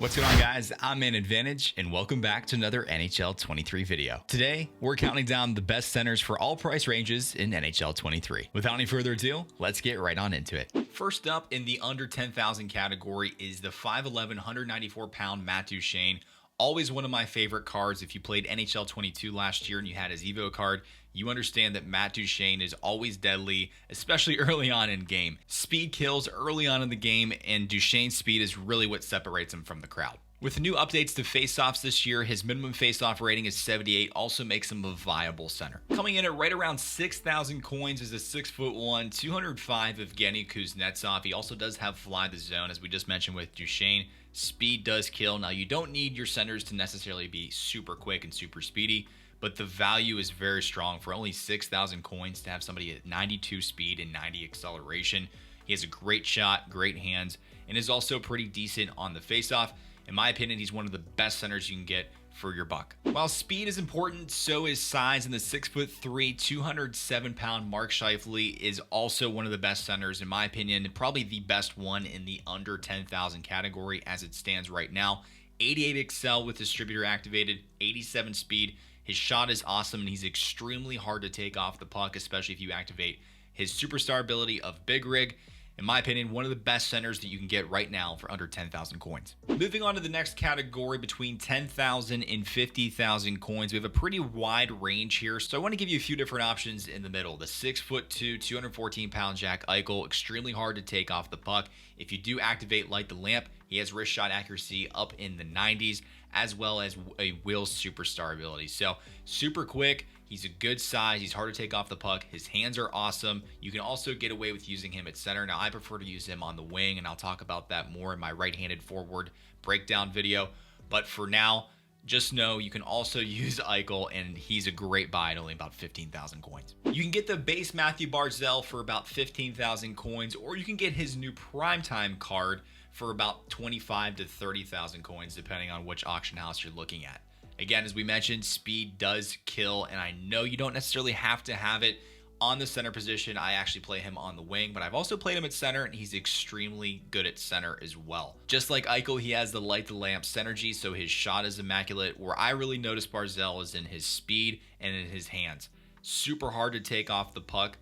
What's going on, guys? I'm Man Advantage, and welcome back to another NHL 23 video. Today, we're counting down the best centers for all price ranges in NHL 23. Without any further ado, let's get right on into it. First up in the under 10,000 category is the 5'11", 194-pound Matt Duchene. Always one of my favorite cards. If you played NHL 22 last year and you had his Evo card, you understand that Matt Duchene is always deadly, especially early on in game. Speed kills early on in the game, and Duchene's speed is really what separates him from the crowd. With the new updates to faceoffs this year, his minimum faceoff rating is 78, also makes him a viable center. Coming in at right around 6,000 coins is a 6'1", 205 Evgeny Kuznetsov. He also does have fly the zone, as we just mentioned with Duchene. Speed does kill. Now, you don't need your centers to necessarily be super quick and super speedy, but the value is very strong. For only 6,000 coins to have somebody at 92 speed and 90 acceleration. He has a great shot, great hands, and is also pretty decent on the faceoff. In my opinion, he's one of the best centers you can get for your buck. While speed is important, so is size, and the 6'3", 207-pound Mark Scheifele is also one of the best centers, in my opinion, and probably the best one in the under 10,000 category as it stands right now. 88 excel with distributor activated, 87 speed. His shot is awesome, and he's extremely hard to take off the puck, especially if you activate his superstar ability of Big Rig. In my opinion, one of the best centers that you can get right now for under 10,000 coins. Moving on to the next category, between 10,000 and 50,000 coins, we have a pretty wide range here. So I want to give you a few different options in the middle. The 6'2", 214-pound Jack Eichel, extremely hard to take off the puck. If you do activate Light the Lamp, he has wrist shot accuracy up in the 90s, as well as a Will superstar ability. So super quick. He's a good size. He's hard to take off the puck. His hands are awesome. You can also get away with using him at center. Now, I prefer to use him on the wing, and I'll talk about that more in my right-handed forward breakdown video. But for now, just know you can also use Eichel, and he's a great buy at only about 15,000 coins. You can get the base Matthew Barzal for about 15,000 coins, or you can get his new primetime card for about 25 to 30,000 coins, depending on which auction house you're looking at. Again, as we mentioned, speed does kill, and I know you don't necessarily have to have it on the center position. I actually play him on the wing, but I've also played him at center, and he's extremely good at center as well. Just like Eichel, he has the Light the Lamp synergy, so his shot is immaculate. Where I really notice Barzal is in his speed and in his hands. Super hard to take off the puck.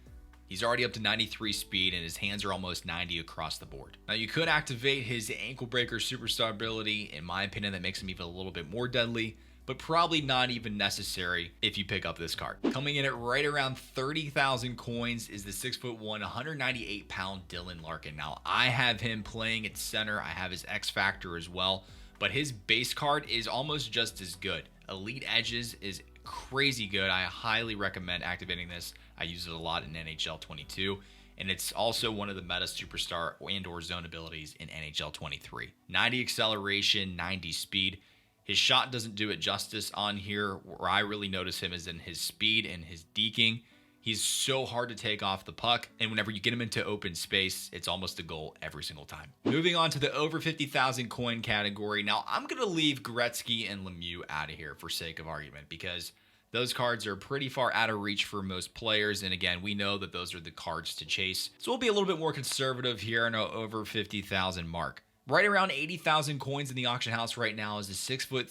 He's already up to 93 speed, and his hands are almost 90 across the board. Now, you could activate his ankle breaker superstar ability. In my opinion, that makes him even a little bit more deadly, but probably not even necessary if you pick up this card. Coming in at right around 30,000 coins is the 6'1", 198-pound Dylan Larkin. Now, I have him playing at center. I have his X Factor as well, but his base card is almost just as good. Elite Edges is crazy good. I highly recommend activating this. I use it a lot in NHL 22, and it's also one of the meta superstar and or zone abilities in NHL 23. 90 acceleration, 90 speed. His shot doesn't do it justice on here. Where I really notice him is in his speed and his deking. He's so hard to take off the puck, and whenever you get him into open space, it's almost a goal every single time. Moving on to the over 50,000 coin category. Now, I'm going to leave Gretzky and Lemieux out of here for sake of argument, because those cards are pretty far out of reach for most players, and again, we know that those are the cards to chase. So we'll be a little bit more conservative here in our over 50,000 mark. Right around 80,000 coins in the auction house right now is the 6'3",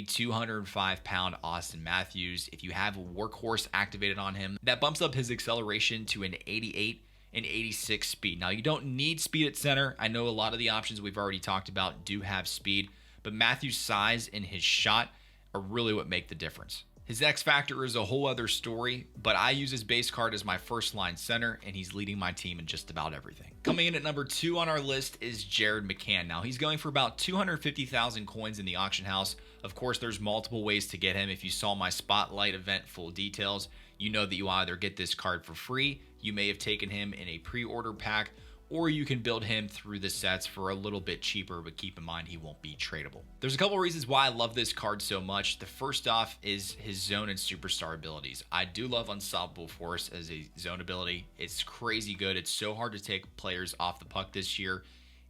205-pound Austin Matthews. If you have a Workhorse activated on him, that bumps up his acceleration to an 88 and 86 speed. Now, you don't need speed at center. I know a lot of the options we've already talked about do have speed, but Matthews' size and his shot are really what make the difference. His X Factor is a whole other story, but I use his base card as my first line center, and he's leading my team in just about everything. Coming in at number 2 on our list is Jared McCann. Now, he's going for about 250,000 coins in the auction house. Of course, there's multiple ways to get him. If you saw my Spotlight event full details, you know that you either get this card for free, you may have taken him in a pre-order pack, or you can build him through the sets for a little bit cheaper, but keep in mind he won't be tradable. There's a couple reasons why I love this card so much. The first off is his zone and superstar abilities. I do love Unstoppable Force as a zone ability. It's crazy good. It's so hard to take players off the puck this year,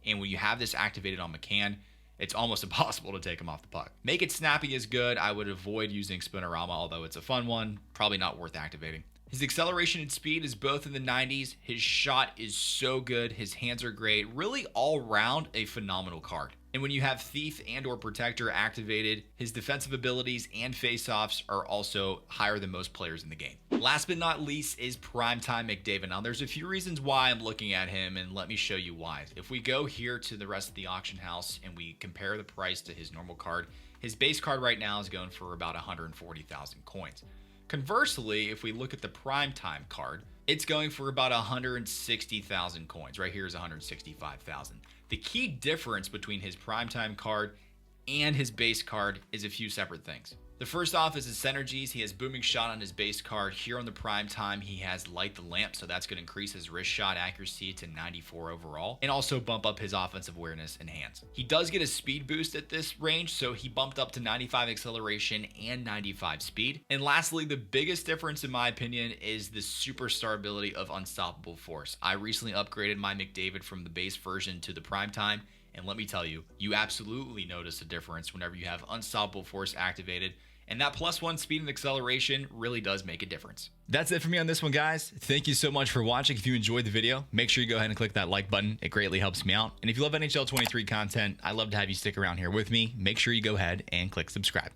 and when you have this activated on McCann, it's almost impossible to take him off the puck. Make It Snappy is good. I would avoid using Spinorama, although it's a fun one. Probably not worth activating. His acceleration and speed is both in the 90s. His shot is so good. His hands are great. Really all around a phenomenal card. And when you have Thief and or Protector activated, his defensive abilities and face-offs are also higher than most players in the game. Last but not least is Primetime McDavid. Now there's a few reasons why I'm looking at him, and let me show you why. If we go here to the rest of the auction house and we compare the price to his normal card, his base card right now is going for about 140,000 coins. Conversely, if we look at the Primetime card, it's going for about 160,000 coins. Right here is 165,000. The key difference between his Primetime card and his base card is a few separate things. The first off is his synergies. He has Booming Shot on his base card. Here on the Primetime, he has Light the Lamp, so that's going to increase his wrist shot accuracy to 94 overall, and also bump up his offensive awareness and hands. He does get a speed boost at this range, so he bumped up to 95 acceleration and 95 speed. And lastly, the biggest difference in my opinion is the superstar ability of Unstoppable Force. I recently upgraded my McDavid from the base version to the Primetime, and let me tell you, you absolutely notice a difference whenever you have Unstoppable Force activated, and that +1 speed and acceleration really does make a difference. That's it for me on this one, guys. Thank you so much for watching. If you enjoyed the video, make sure you go ahead and click that like button. It greatly helps me out. And if you love NHL 23 content, I'd love to have you stick around here with me. Make sure you go ahead and click subscribe.